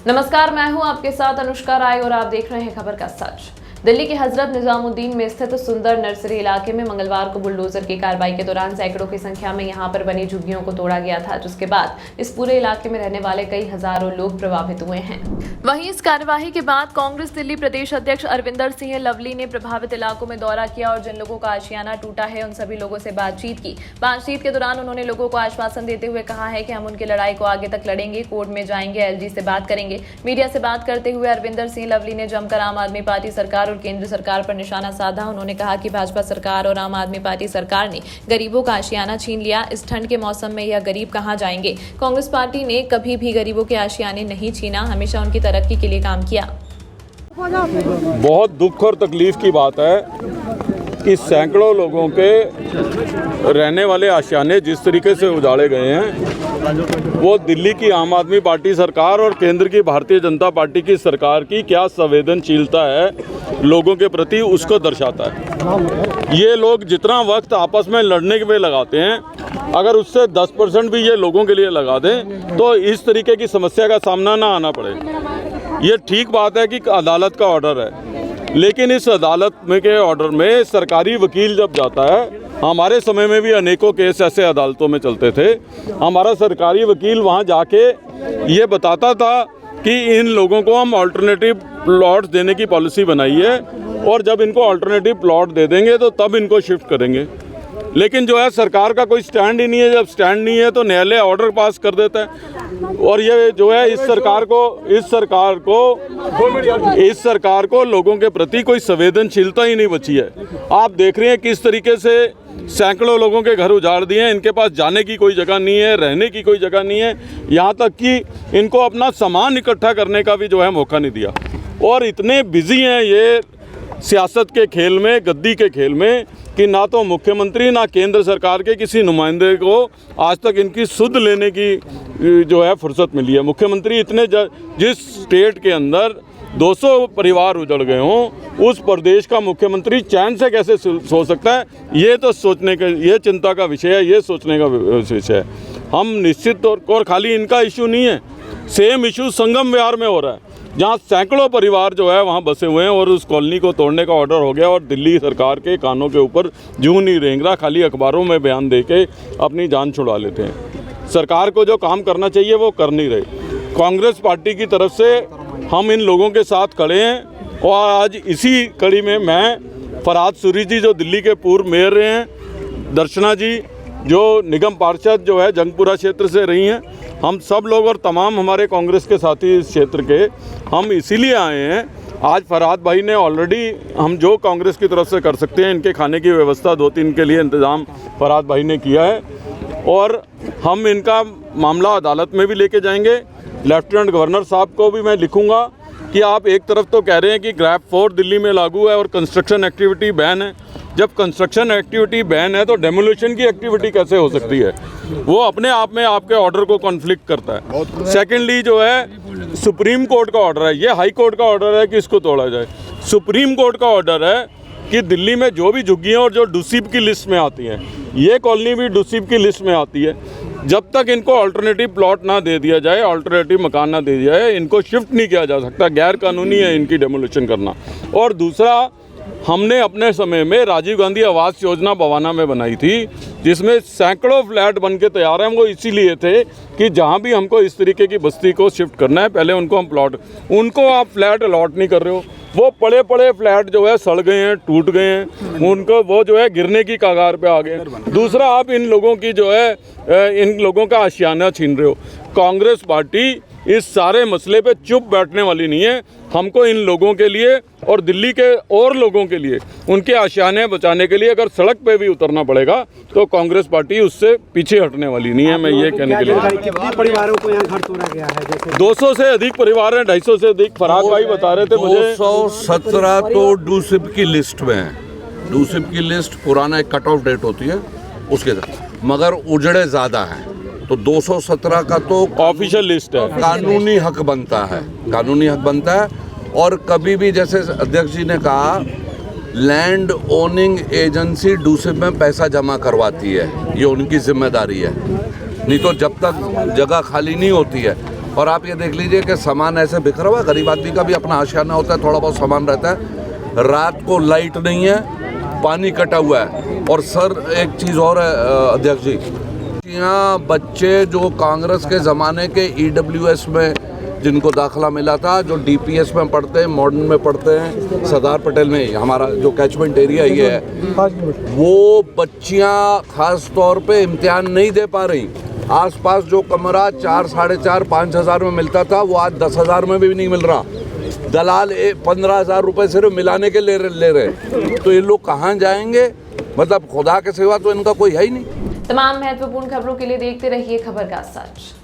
नमस्कार, मैं हूं आपके साथ अनुष्का राय और आप देख रहे हैं खबर का सच। दिल्ली के हजरत निजामुद्दीन में स्थित सुंदर नर्सरी इलाके में मंगलवार को बुलडोजर की कार्रवाई के दौरान सैकड़ों की संख्या में यहां पर बनी झुग्गियों को तोड़ा गया था, जिसके बाद इस पूरे इलाके में रहने वाले कई हजारों लोग प्रभावित हुए हैं। वहीं इस कार्यवाही के बाद कांग्रेस दिल्ली प्रदेश अध्यक्ष अरविंदर सिंह लवली ने प्रभावित इलाकों में दौरा किया और जिन लोगों का आशियाना टूटा है उन सभी लोगों से बातचीत की। बातचीत के दौरान उन्होंने लोगों को आश्वासन देते हुए कहा है कि हम उनकी लड़ाई को आगे तक लड़ेंगे, कोर्ट में जाएंगे, एलजी से बात करेंगे। मीडिया से बात करते हुए अरविंदर सिंह लवली ने जमकर आम आदमी पार्टी सरकार और केंद्र सरकार पर निशाना साधा। उन्होंने कहा कि भाजपा सरकार और आम आदमी पार्टी सरकार ने गरीबों का आशियाना छीन लिया। इस ठंड के मौसम में यह गरीब कहां जाएंगे? कांग्रेस पार्टी ने कभी भी गरीबों के आशियाने नहीं छीना, हमेशा उनकी तरक्की के लिए काम किया। बहुत दुख और तकलीफ की बात है कि सैकड़ों लोगों के रहने वाले आशियाने जिस तरीके से उजाड़े गए हैं वो दिल्ली की आम आदमी पार्टी सरकार और केंद्र की भारतीय जनता पार्टी की सरकार की क्या संवेदनशीलता है लोगों के प्रति, उसको दर्शाता है। ये लोग जितना वक्त आपस में लड़ने में लगाते हैं, अगर उससे 10% भी ये लोगों के लिए लगा दें तो इस तरीके की समस्या का सामना ना आना पड़े। ये ठीक बात है कि अदालत का ऑर्डर है, लेकिन इस अदालत में के ऑर्डर में सरकारी वकील जब जाता है, हमारे समय में भी अनेकों केस ऐसे अदालतों में चलते थे, हमारा सरकारी वकील वहां जाके ये बताता था कि इन लोगों को हम ऑल्टरनेटिव प्लॉट देने की पॉलिसी बनाई है और जब इनको ऑल्टरनेटिव प्लॉट दे देंगे तो तब इनको शिफ्ट करेंगे। लेकिन जो है सरकार का कोई स्टैंड ही नहीं है। जब स्टैंड नहीं है तो न्यायालय ऑर्डर पास कर देता है और ये जो है इस सरकार को लोगों के प्रति कोई संवेदनशीलता ही नहीं बची है। आप देख रहे हैं किस तरीके से सैकड़ों लोगों के घर उजाड़ दिए हैं। इनके पास जाने की कोई जगह नहीं है, रहने की कोई जगह नहीं है, यहाँ तक कि इनको अपना सामान इकट्ठा करने का भी जो है मौका नहीं दिया। और इतने बिजी हैं ये सियासत के खेल में, गद्दी के खेल में, कि ना तो मुख्यमंत्री ना केंद्र सरकार के किसी नुमाइंदे को आज तक इनकी सुध लेने की जो है फुर्सत मिली है। मुख्यमंत्री इतने जिस स्टेट के अंदर 200 परिवार उजड़ गए हों, उस प्रदेश का मुख्यमंत्री चैन से कैसे सो सकता है? ये तो सोचने का, ये चिंता का विषय है, ये सोचने का विषय है। हम निश्चित तौर पर, खाली इनका इशू नहीं है, सेम इशू संगम विहार में हो रहा है, जहाँ सैकड़ों परिवार जो है वहाँ बसे हुए हैं और उस कॉलोनी को तोड़ने का ऑर्डर हो गया और दिल्ली सरकार के कानों के ऊपर जूं नहीं रेंग रहा, खाली अखबारों में बयान देके अपनी जान छुड़ा लेते हैं। सरकार को जो काम करना चाहिए वो कर नहीं रही। कांग्रेस पार्टी की तरफ से हम इन लोगों के साथ खड़े हैं और आज इसी कड़ी में मैं फरहाद सूरी जी जो दिल्ली के पूर्व मेयर रहे हैं, दर्शना जी जो निगम पार्षद जो है जंगपुरा क्षेत्र से रही हैं, हम सब लोग और तमाम हमारे कांग्रेस के साथी इस क्षेत्र के, हम इसीलिए आए हैं। आज फरहाद भाई ने ऑलरेडी, हम जो कांग्रेस की तरफ से कर सकते हैं, इनके खाने की व्यवस्था 2-3 के लिए इंतज़ाम फरहाद भाई ने किया है और हम इनका मामला अदालत में भी लेके जाएंगे। लेफ्टिनेंट गवर्नर साहब को भी मैं लिखूंगा कि आप एक तरफ तो कह रहे हैं कि ग्रैप 4 दिल्ली में लागू है और कंस्ट्रक्शन एक्टिविटी बैन है। जब कंस्ट्रक्शन एक्टिविटी बैन है तो डेमोलिशन की एक्टिविटी कैसे हो सकती है? वो अपने आप में आपके ऑर्डर को कॉन्फ्लिक्ट करता है। सेकेंडली जो है सुप्रीम कोर्ट का ऑर्डर है, ये हाई कोर्ट का ऑर्डर है कि इसको तोड़ा जाए। सुप्रीम कोर्ट का ऑर्डर है कि दिल्ली में जो भी झुग्गियाँ और जो डूसीब की लिस्ट में आती हैं, ये कॉलोनी भी डूसीब की लिस्ट में आती है, जब तक इनको अल्टरनेटिव प्लॉट ना दे दिया जाए, अल्टरनेटिव मकान ना दे दिया जाए, इनको शिफ्ट नहीं किया जा सकता। गैर कानूनी है इनकी डेमोलिशन करना। और दूसरा, हमने अपने समय में राजीव गांधी आवास योजना बवाना में बनाई थी, जिसमें सैकड़ों फ्लैट बन के तैयार हैं। वो इसीलिए थे कि जहाँ भी हमको इस तरीके की बस्ती को शिफ्ट करना है, पहले उनको हम प्लॉट, उनको आप फ्लैट अलॉट नहीं कर रहे हो। वो पड़े पड़े फ्लैट जो है सड़ गए हैं, टूट गए हैं, उनको वो जो है गिरने की कगार पे आ गए। दूसरा, आप इन लोगों की जो है इन लोगों का आशियाना छीन रहे हो। कांग्रेस पार्टी इस सारे मसले पे चुप बैठने वाली नहीं है। हमको इन लोगों के लिए और दिल्ली के और लोगों के लिए, उनके आशियाने बचाने के लिए अगर सड़क पे भी उतरना पड़ेगा तो कांग्रेस पार्टी उससे पीछे हटने वाली नहीं है। मैं ये कहने के लिए, कितने परिवारों को यहाँ घर तोड़ा गया है? जैसे 200 से अधिक परिवार हैं, 250 से अधिक। फरहाद भाई बता रहे थे मुझे 217 तो डूसिब की लिस्ट में है। डूसिब की लिस्ट पुराना एक कट ऑफ डेट होती है उसके साथ, मगर उजड़े ज़्यादा हैं। तो 217 का तो ऑफिशियल लिस्ट है, कानूनी हक बनता है, कानूनी हक बनता है। और कभी भी, जैसे अध्यक्ष जी ने कहा, लैंड ओनिंग एजेंसी डूसिब में पैसा जमा करवाती है, ये उनकी जिम्मेदारी है। नहीं तो जब तक जगह खाली नहीं होती है, और आप ये देख लीजिए कि सामान ऐसे बिखरा हुआ है। गरीब आदमी का भी अपना आशियाना होता है, थोड़ा बहुत सामान रहता है। रात को लाइट नहीं है, पानी कटा हुआ है। और सर एक चीज़ और है अध्यक्ष जी, यहाँ बच्चे जो कांग्रेस के ज़माने के EWS में जिनको दाखिला मिला था, जो DPS में पढ़ते हैं, मॉडर्न में पढ़ते हैं, सरदार पटेल में, हमारा जो कैचमेंट एरिया ये है, वो बच्चियाँ खास तौर पे इम्तिहान नहीं दे पा रही। आसपास जो कमरा 4, 4.5, 5 हज़ार में मिलता था, वो आज 10 हज़ार में भी नहीं मिल रहा। दलाल 15,000 रुपये सिर्फ मिलाने के ले रहे। तो ये लोग कहाँ जाएंगे? मतलब खुदा के सिवा तो इनका कोई है ही नहीं। तमाम महत्वपूर्ण खबरों के लिए देखते रहिए खबर का सच।